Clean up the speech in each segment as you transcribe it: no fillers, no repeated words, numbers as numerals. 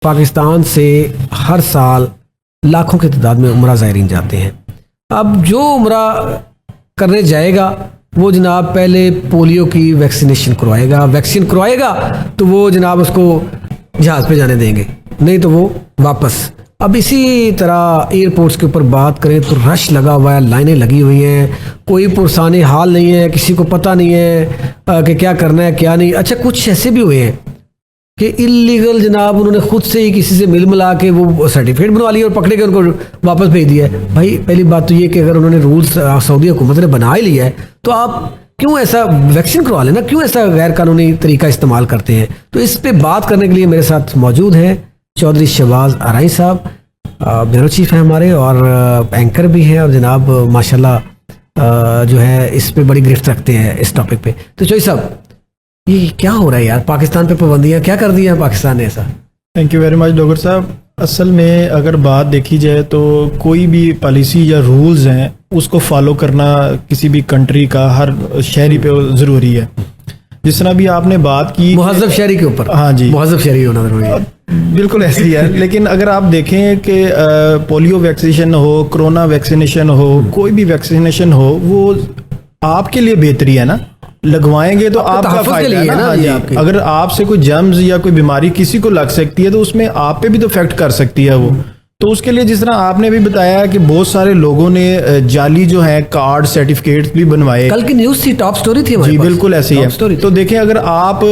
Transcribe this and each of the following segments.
पाकिस्तान से हर साल लाखों की तादाद में उम्रा ज़ायरीन जाते हैं। अब जो उम्रा करने जाएगा वो जनाब पहले पोलियो की वैक्सीनेशन करवाएगा, वैक्सीन करवाएगा तो वो जनाब उसको जहाज़ पे जाने देंगे, नहीं तो वो वापस। अब इसी तरह एयरपोर्ट्स के ऊपर बात करें तो रश लगा हुआ है, लाइनें लगी हुई हैं, कोई पुरसाने हाल नहीं है, किसी को पता नहीं है कि क्या करना है क्या नहीं। अच्छा, कुछ ऐसे भी हुए हैं कि इलीगल जनाब उन्होंने खुद से ही किसी से मिल मिला के वो सर्टिफिकेट बनवा लिया और पकड़े के उनको वापस भेज दिया है। भाई पहली बात तो ये कि अगर उन्होंने रूल्स सऊदी हुकूमत ने बना ही लिया है तो आप क्यों ऐसा वैक्सीन करवा लेना, क्यों ऐसा गैर कानूनी तरीका इस्तेमाल करते हैं। तो इस पे बात करने के लिए मेरे साथ मौजूद हैं चौधरी शहबाज आरई साहब, ब्यूरो चीफ हैं हमारे और एंकर भी हैं और जनाब माशाल्लाह जो है इस पे बड़ी गिरफ्त रखते हैं इस टॉपिक पे। तो चौधरी साहब, ये क्या हो रहा है यार, पाकिस्तान पे पाबंदियां क्या कर दी हैं पाकिस्तान ने ऐसा? Thank you very much doctor साहब। असल में अगर बात देखी जाए तो कोई भी पॉलिसी या रूल्स हैं उसको फॉलो करना किसी भी कंट्री का हर शहरी पे ज़रूरी है। जिस तरह भी आपने बात की मुहज़्ज़ब शहरी के ऊपर, हाँ जी, मुहज़्ज़ब शहरी होना ज़रूरी है, बिल्कुल ऐसे ही है। लेकिन अगर आप देखें कि पोलियो वैक्सीनेशन हो, कोरोना वैक्सीनेशन हो, कोई भी वैक्सीनेशन हो, वो आपके लिए बेहतरी है ना, लगवाएंगे तो आपका फायदा है ना। हाँ जी, अगर आपसे कोई जर्म्स या कोई बीमारी किसी को लग सकती है तो उसमें आप पे भी तो इफेक्ट कर सकती है वो। तो उसके लिए जिस तरह आपने भी बताया कि बहुत सारे लोगों ने जाली जो है कार्ड सर्टिफिकेट्स भी बनवाए, कल की न्यूज़ थी, टॉप स्टोरी थी हमारे जी पास। बिल्कुल ऐसे ही है। तो देखें, अगर आप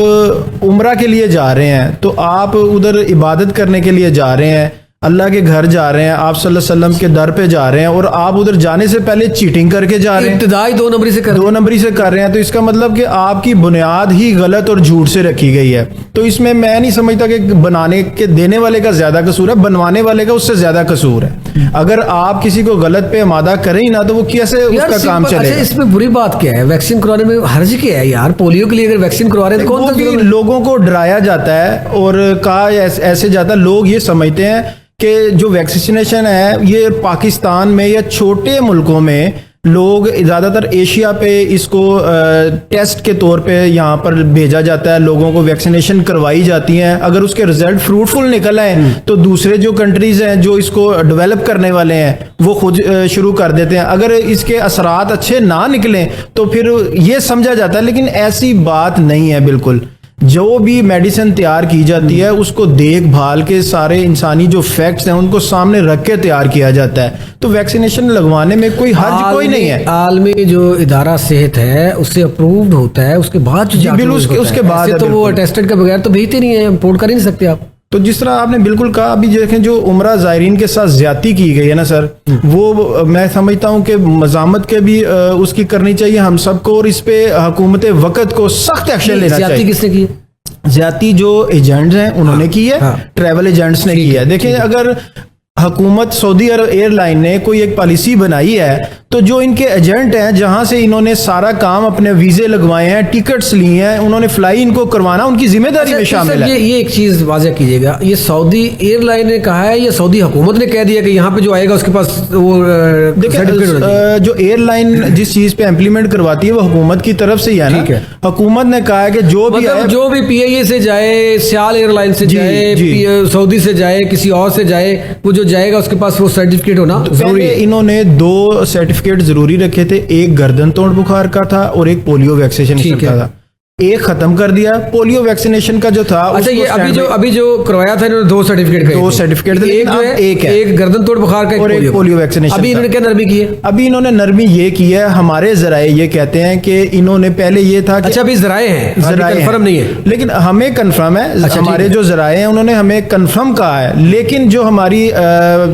उम्रा के लिए जा रहे हैं तो आप उधर इबादत करने के लिए जा रहे हैं, अल्लाह के घर जा रहे हैं, आप सल्लल्लाहु अलैहि वसल्लम के दर पे जा रहे हैं और आप उधर जाने से पहले चीटिंग करके जा रहे हैं, इब्तिदाई दो नंबरी से कर रहे हैं, तो इसका मतलब कि आपकी बुनियाद ही गलत और झूठ से रखी गई है। तो इसमें मैं नहीं समझता कि बनाने के देने वाले का ज्यादा कसूर है, बनवाने वाले का उससे ज्यादा कसूर है। अगर आप किसी को गलत पे आमादा करें ही ना तो वो कैसे उसका काम चलेगा। अच्छा, इसमें बुरी बात क्या है? वैक्सीन करवाने में हर्ज क्या है यार? पोलियो के लिए अगर वैक्सीन करवा रहे हैं तो कौन सा? लोगों को डराया जाता है और कहा ऐसे जाता, लोग ये समझते हैं कि जो वैक्सीनेशन है ये पाकिस्तान में या छोटे मुल्कों में लोग ज़्यादातर एशिया पे इसको टेस्ट के तौर पे यहाँ पर भेजा जाता है, लोगों को वैक्सीनेशन करवाई जाती हैं। अगर उसके रिजल्ट फ्रूटफुल निकल आए तो दूसरे जो कंट्रीज़ हैं जो इसको डेवलप करने वाले हैं वो खुद शुरू कर देते हैं। अगर इसके असरात अच्छे ना निकलें तो फिर ये समझा जाता है, लेकिन ऐसी बात नहीं है बिल्कुल। जो भी मेडिसिन तैयार की जाती है उसको देखभाल के सारे इंसानी जो फैक्ट्स हैं उनको सामने रख के तैयार किया जाता है। तो वैक्सीनेशन लगवाने में कोई हर्ज कोई नहीं है। आलमी जो इदारा सेहत है उससे अप्रूव्ड होता है, उसके बाद उसके बाद तो वो अटेस्टेड के बगैर तो भेजते नहीं है, इम्पोर्ट कर ही नहीं सकते आप। तो जिस तरह आपने बिल्कुल कहा, अभी देखें जो उम्रा ज़ायरीन के साथ ज्यादती की गई है ना सर, वो मैं समझता हूँ कि मज़ामत के भी उसकी करनी चाहिए हम सबको, और इस पे हुकूमत वक्त को सख्त एक्शन लेना चाहिए। किसने की? ज्यादती जो एजेंट्स हैं उन्होंने की है, ट्रैवल एजेंट्स ने की है। देखिए, अगर हुकूमत सऊदी अरब एयरलाइन ने कोई एक पॉलिसी बनाई है तो जो इनके एजेंट हैं जहां से इन्होंने सारा काम अपने वीजे लगवाए हैं, टिकट्स लिए हैं, उन्होंने फ्लाई इनको करवाना उनकी जिम्मेदारी में शामिल है। ये एक चीज वाज़ेह कीजिएगा, ये सऊदी एयरलाइन ने कहा है या सऊदी हुकूमत ने कह दिया कि यहाँ पे जो आएगा उसके पास वो? देखिए, जो एयरलाइन जिस चीज पे इम्प्लीमेंट करवाती है वो हुकूमत की तरफ से ही है ना। हुकूमत ने कहा है कि जो भी PIA से जाए, सियाल एयरलाइन से जाए, सऊदी से जाए, किसी और से जाए, वो जो जाएगा उसके पास वो सर्टिफिकेट होना जरूरी है। इन्होंने 2 सर्टिफिकेट जरूरी रखे थे, एक गर्दन तोड़ बुखार का था और एक पोलियो वैक्सीनेशन का था। एक खत्म कर दिया पोलियो वैक्सीनेशन का जो था। अच्छा, ये अभी जो करवाया था इन्होंने 2 सर्टिफिकेट, एक जो है एक गर्दन तोड़ बुखार का और एक पोलियो वैक्सीनेशन। अभी इन्होंने क्या नरमी की है? अभी इन्होंने नरमी ये की है, हमारे जराए ये कहते हैं कि इन्होंने पहले ये था कि अच्छा अभी जराए हैं, कंफर्म नहीं है, लेकिन हमें कंफर्म है। अच्छा, हमारे जो जराए हैं उन्होंने हमें कंफर्म कहा है, लेकिन जो हमारी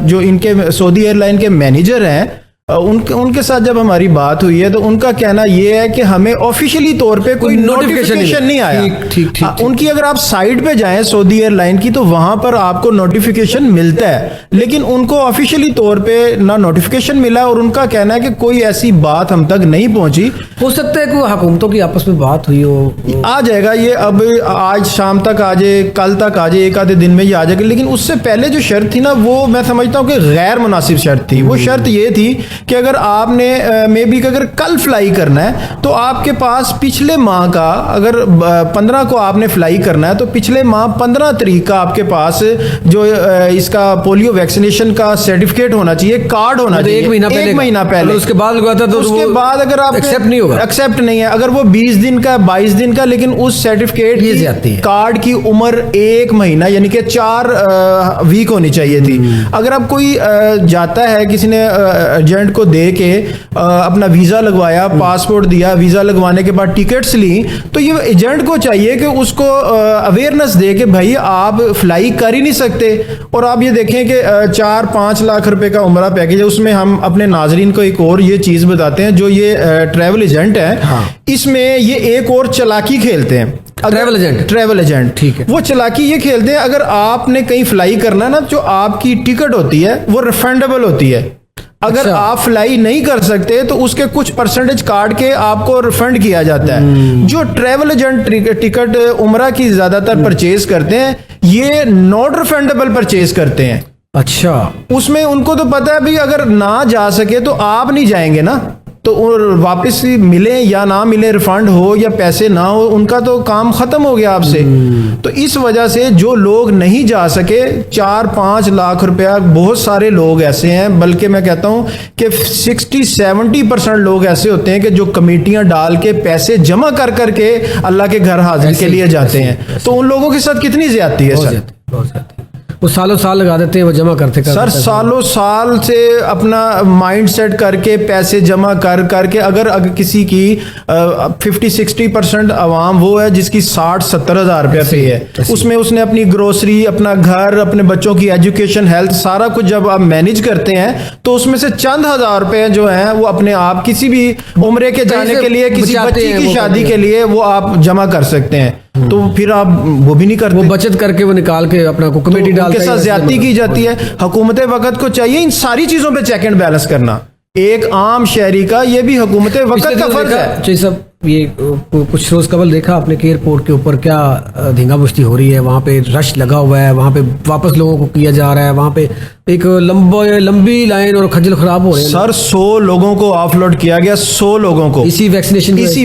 जो इनके सऊदी एयरलाइन के मैनेजर हैं उनके साथ जब हमारी बात हुई है तो उनका कहना यह है कि हमें ऑफिशियली तौर पे कोई नोटिफिकेशन नहीं आया। ठीक। उनकी अगर आप साइट पे जाएं सऊदी एयरलाइन की तो वहां पर आपको नोटिफिकेशन मिलता है, लेकिन उनको ऑफिशियली तौर पे ना नोटिफिकेशन मिला और उनका कहना है कि कोई ऐसी बात हम तक नहीं पहुंची। हो सकता है कि हुकूमतों की आपस में बात हुई हो, आ जाएगा ये, अब आज शाम तक आ जाए, कल तक आ जाए, एक आधे दिन में ही आ जाएगा। लेकिन उससे पहले जो शर्त थी ना वो मैं समझता हूँ कि गैर मुनासिब शर्त थी। वो शर्त ये थी कि अगर आपने मे बी अगर कल फ्लाई करना है तो आपके पास पिछले माह का, अगर 15 को आपने फ्लाई करना है तो पिछले माह 15 तारीख का आपके पास जो इसका पोलियो वैक्सीनेशन का सर्टिफिकेट होना चाहिए, कार्ड होना चाहिए। एक महीना पहले अगर उसके बाद लगवा था तो उसके बाद अगर आप एक्सेप्ट नहीं होगा, एक्सेप्ट नहीं है। अगर वो 20 दिन का 22 दिन का, लेकिन उस सर्टिफिकेट ये जाती है। कार्ड की उम्र 1 महीना यानी कि 4 वीक होनी चाहिए थी। अगर अब कोई जाता है, किसी ने एजेंट को दे के अपना वीजा लगवाया, पासपोर्ट दिया, वीजा लगवाने के बाद टिकट्स ली, तो ये एजेंट को चाहिए कि उसको अवेयरनेस दे कि भाई आप फ्लाई कर ही नहीं सकते। और आप ये देखें कि 4-5 लाख रुपए का उम्रा पैकेज है, उसमें हम अपने नाजरीन को एक और ये चीज बताते हैं, जो ये ट्रैवल एजेंट है, हाँ। इसमें ये एक और चालाकी खेलते हैं। ट्रैवल एजेंट ठीक है, वो चालाकी ये खेलते हैं, अगर आपने कहीं फ्लाई करना ना, जो आपकी टिकट होती है वो रिफंडेबल होती है। अगर अच्छा। आप फ्लाई नहीं कर सकते तो उसके कुछ परसेंटेज काट के आपको रिफंड किया जाता है। जो ट्रैवल एजेंट टिकट उम्रा की ज्यादातर परचेज करते हैं, ये नॉट रिफंडेबल परचेज करते हैं। अच्छा, उसमें उनको तो पता है भी अगर ना जा सके तो आप नहीं जाएंगे ना, तो वापस मिले या ना मिले, रिफंड हो या पैसे ना हो, उनका तो काम खत्म हो गया आपसे। तो इस वजह से जो लोग नहीं जा सके, 4-5 लाख रुपया, बहुत सारे लोग ऐसे हैं, बल्कि मैं कहता हूं कि 60-70% लोग ऐसे होते हैं कि जो कमेटियां डाल के पैसे जमा कर करके अल्लाह के घर हाजिर के लिए जाते हैं। तो उन लोगों के साथ कितनी ज्यादती है सर? बहुत ज्यादा। वो सालों साल लगा देते हैं, वो जमा करते सर सालों साल से अपना माइंड सेट करके पैसे जमा कर करके, अगर किसी की 50-60% आवाम वो है जिसकी 60-70 हज़ार रुपया पे है, उसमें उसने अपनी ग्रोसरी, अपना घर, अपने बच्चों की एजुकेशन, हेल्थ, सारा कुछ जब आप मैनेज करते हैं तो उसमें से चंद हजार रुपए जो हैं वो अपने आप किसी भी उम्रे के जाने के लिए, किसी बच्ची की शादी के लिए वो आप जमा कर सकते हैं। तो फिर आप वो भी नहीं करते, वो बचत करके वो निकाल के अपना को कमेटी डालते हैं, उनके साथ ज्यादती की जाती है। हुकूमत वक्त को चाहिए इन सारी चीजों पे चेक एंड बैलेंस करना, एक आम शहरी का ये भी हुकूमत वक्त का फर्ज है। चाहिए सब ये कुछ रोज कबल देखा आपने कि एयरपोर्ट के ऊपर क्या धींगा मुश्ती हो रही है, वहाँ पे रश लगा हुआ है, वहाँ पे वापस लोगों को किया जा रहा है, वहाँ पे एक लंबी लाइन और खज्जल खराब हो रहे हैं। सर 100 लोगों को ऑफलोड किया गया, 100 लोगों को इसी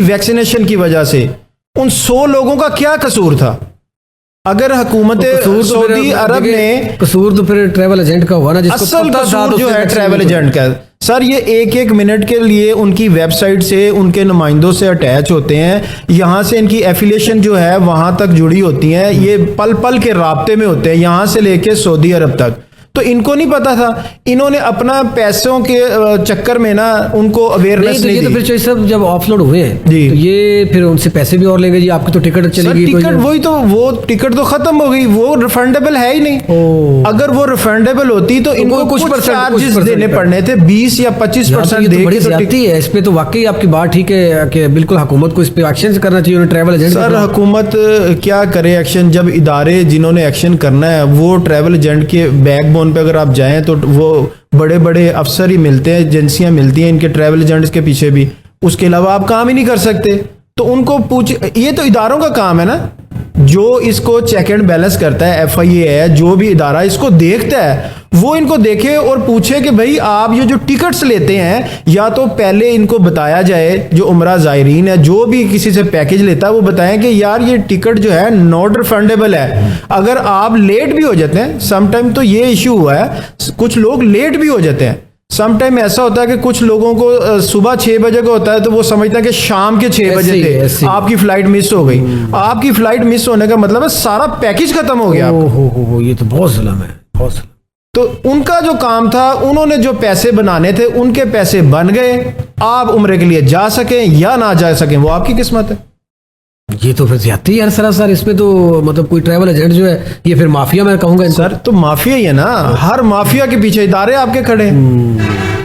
वैक्सीनेशन की वजह से। उन 100 लोगों का क्या कसूर था? अगर हुकूमत सऊदी अरब ने, कसूर तो फिर ट्रैवल एजेंट का हुआ ना, जिसको असल कसूर जो है ट्रैवल एजेंट का। सर ये एक मिनट के लिए उनकी वेबसाइट से उनके नुमाइंदों से अटैच होते हैं, यहाँ से इनकी एफिलिएशन जो है वहां तक जुड़ी होती है, ये पल पल के राब्ते में होते हैं यहाँ से लेके सऊदी अरब तक। तो इनको नहीं पता था, इन्होंने अपना पैसों के चक्कर में ना उनको अवेयरनेस नहीं दी। तो फिर चाहिए सब जब ऑफलोड हुए हैं जी, तो ये फिर उनसे पैसे भी और लेंगे जी, आपकी तो टिकट चलेगी। टिकट वही तो, वो टिकट तो खत्म हो गई, वो रिफंडेबल है ही नहीं। अगर वो रिफंडेबल होती तो इनको कुछ चार्जेस देने पड़ने थे, 20 या 25% देती है। इस पे तो वाकई आपकी बात ठीक है कि बिल्कुल हुकूमत को इस पे एक्शन करना चाहिए, ट्रैवल एजेंट। सर हुकूमत क्या करे एक्शन, जब इदारे जिन्होंने एक्शन करना है वो ट्रैवल एजेंट के बैकबोन पे अगर आप जाएं तो वो बड़े बड़े अफसर ही मिलते हैं, एजेंसियां मिलती हैं इनके ट्रैवल एजेंट्स के पीछे भी, उसके अलावा आप काम ही नहीं कर सकते। तो उनको पूछ, ये तो इदारों का काम है ना, जो इसको चेक एंड बैलेंस करता है, FIA है, जो भी इदारा इसको देखता है वो इनको देखे और पूछे कि भाई आप ये जो टिकट्स लेते हैं, या तो पहले इनको बताया जाए, जो उम्रा ज़ायरीन है जो भी किसी से पैकेज लेता है वो बताएं कि यार ये टिकट जो है नॉट रिफंडेबल है। अगर आप लेट भी हो जाते हैं, समटाइम तो ये इशू हुआ है, कुछ लोग लेट भी हो जाते हैं। समटाइम ऐसा होता है कि कुछ लोगों को सुबह 6 बजे का होता है तो वो समझता है कि शाम के 6 बजे थे, आपकी फ्लाइट मिस हो गई। आपकी फ्लाइट मिस होने का मतलब है सारा पैकेज खत्म हो गया। हो ये तो बहुत जुल्म है, बहुत जुल्म। तो उनका जो काम था, उन्होंने जो पैसे बनाने थे उनके पैसे बन गए, आप उम्रे के लिए जा सकें या ना जा सकें वो आपकी किस्मत है। ये तो फिर ज्यादती है सरासर, इसमें तो मतलब कोई ट्रैवल एजेंट जो है ये फिर माफिया मैं कहूंगा। सर तो माफिया ही है ना, हर माफिया के पीछे इदारे आपके खड़े हैं।